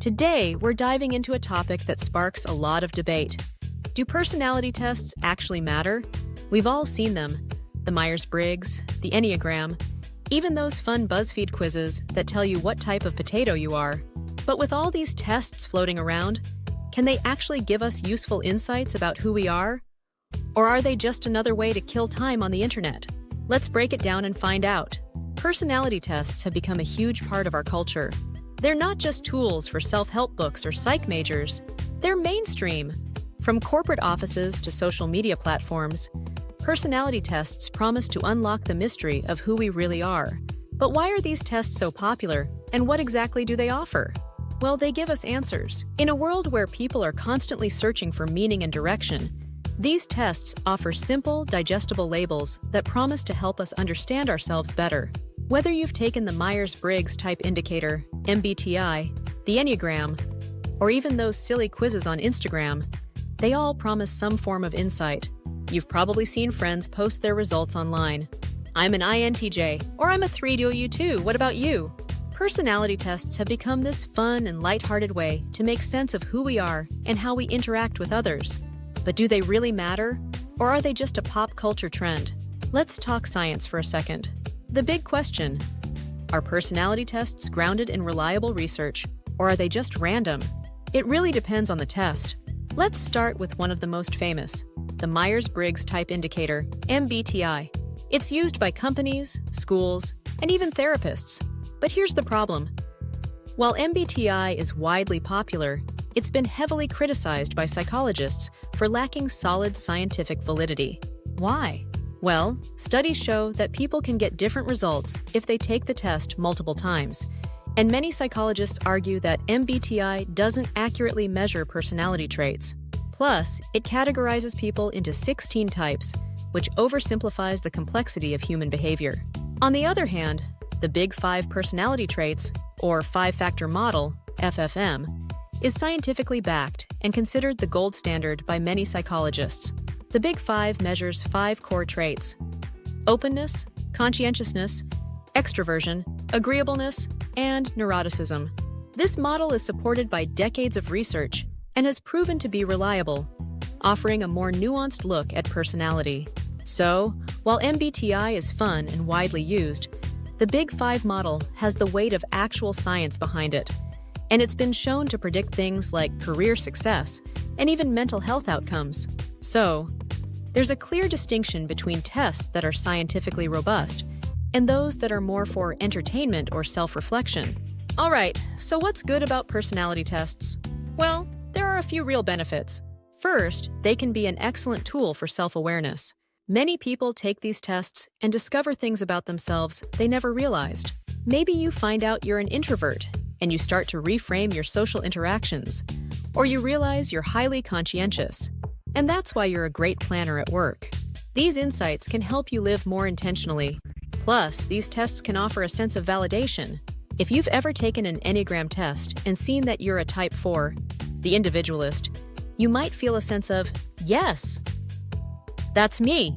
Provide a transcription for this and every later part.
Today, we're diving into a topic that sparks a lot of debate. Do personality tests actually matter? We've all seen them. The Myers-Briggs, the Enneagram, even those fun BuzzFeed quizzes that tell you what type of potato you are. But with all these tests floating around, can they actually give us useful insights about who we are? Or are they just another way to kill time on the internet? Let's break it down and find out. Personality tests have become a huge part of our culture. They're not just tools for self-help books or psych majors. They're mainstream. From corporate offices to social media platforms, personality tests promise to unlock the mystery of who we really are. But why are these tests so popular, and what exactly do they offer? Well, they give us answers. In a world where people are constantly searching for meaning and direction, these tests offer simple, digestible labels that promise to help us understand ourselves better. Whether you've taken the Myers-Briggs Type Indicator, MBTI, the Enneagram, or even those silly quizzes on Instagram, they all promise some form of insight. You've probably seen friends post their results online. I'm an INTJ, or I'm a 3W2, what about you? Personality tests have become this fun and lighthearted way to make sense of who we are and how we interact with others. But do they really matter? Or are they just a pop culture trend? Let's talk science for a second. The big question: are personality tests grounded in reliable research, or are they just random? It really depends on the test. Let's start with one of the most famous, the Myers-Briggs Type Indicator, MBTI. It's used by companies, schools, and even therapists. But here's the problem. While MBTI is widely popular, it's been heavily criticized by psychologists for lacking solid scientific validity. Why? Well, studies show that people can get different results if they take the test multiple times, and many psychologists argue that MBTI doesn't accurately measure personality traits. Plus, it categorizes people into 16 types, which oversimplifies the complexity of human behavior. On the other hand, the Big Five personality traits, or five-factor model, FFM, is scientifically backed and considered the gold standard by many psychologists. The Big Five measures 5 core traits: openness, conscientiousness, extroversion, agreeableness, and neuroticism. This model is supported by decades of research and has proven to be reliable, offering a more nuanced look at personality. So, while MBTI is fun and widely used, the Big Five model has the weight of actual science behind it, and it's been shown to predict things like career success and even mental health outcomes. So, there's a clear distinction between tests that are scientifically robust and those that are more for entertainment or self-reflection. All right, so what's good about personality tests? Well, there are a few real benefits. First, they can be an excellent tool for self-awareness. Many people take these tests and discover things about themselves they never realized. Maybe you find out you're an introvert and you start to reframe your social interactions, or you realize you're highly conscientious, and that's why you're a great planner at work. These insights can help you live more intentionally. Plus, these tests can offer a sense of validation. If you've ever taken an Enneagram test and seen that you're a Type 4, the individualist, you might feel a sense of, yes, that's me.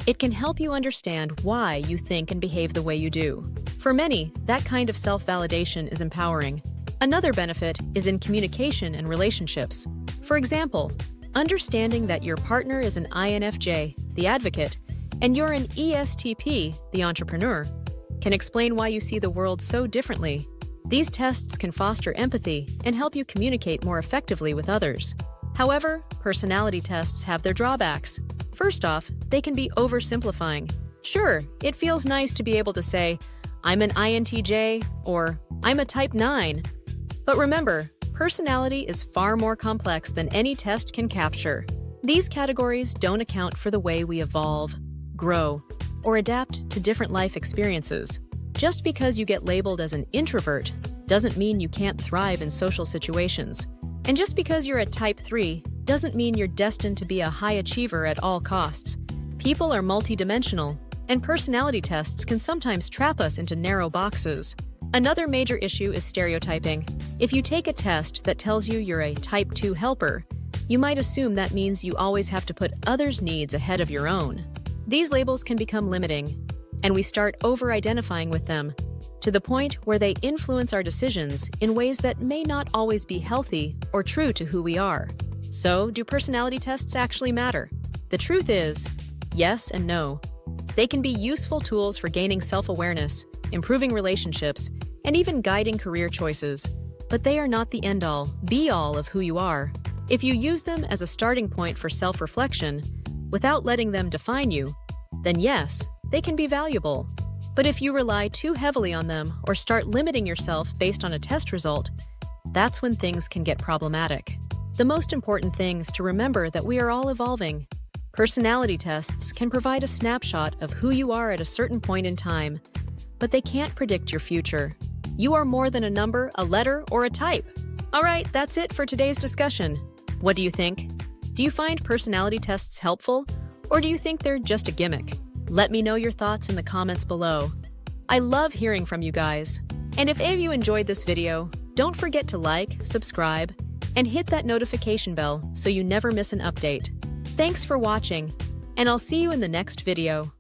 It can help you understand why you think and behave the way you do. For many, that kind of self-validation is empowering. Another benefit is in communication and relationships. For example, understanding that your partner is an INFJ, the advocate, and you're an ESTP, the entrepreneur, can explain why you see the world so differently. These tests can foster empathy and help you communicate more effectively with others. However, personality tests have their drawbacks. First off, they can be oversimplifying. Sure, it feels nice to be able to say, I'm an INTJ, or I'm a Type 9. But remember, personality is far more complex than any test can capture. These categories don't account for the way we evolve, grow, or adapt to different life experiences. Just because you get labeled as an introvert doesn't mean you can't thrive in social situations. And just because you're a Type 3 doesn't mean you're destined to be a high achiever at all costs. People are multidimensional, and personality tests can sometimes trap us into narrow boxes. Another major issue is stereotyping. If you take a test that tells you you're a Type 2 helper, you might assume that means you always have to put others' needs ahead of your own. These labels can become limiting, and we start over-identifying with them. to the point where they influence our decisions in ways that may not always be healthy or true to who we are. So, do personality tests actually matter? The truth is, yes and no. They can be useful tools for gaining self-awareness, improving relationships, and even guiding career choices. But they are not the end-all, be-all of who you are. If you use them as a starting point for self-reflection, without letting them define you, then yes, they can be valuable. But if you rely too heavily on them or start limiting yourself based on a test result, that's when things can get problematic. The most important thing is to remember that we are all evolving. Personality tests can provide a snapshot of who you are at a certain point in time, but they can't predict your future. You are more than a number, a letter, or a type. All right, that's it for today's discussion. What do you think? Do you find personality tests helpful, or do you think they're just a gimmick? Let me know your thoughts in the comments below. I love hearing from you guys. And if any of you enjoyed this video, don't forget to like, subscribe, and hit that notification bell so you never miss an update. Thanks for watching, and I'll see you in the next video.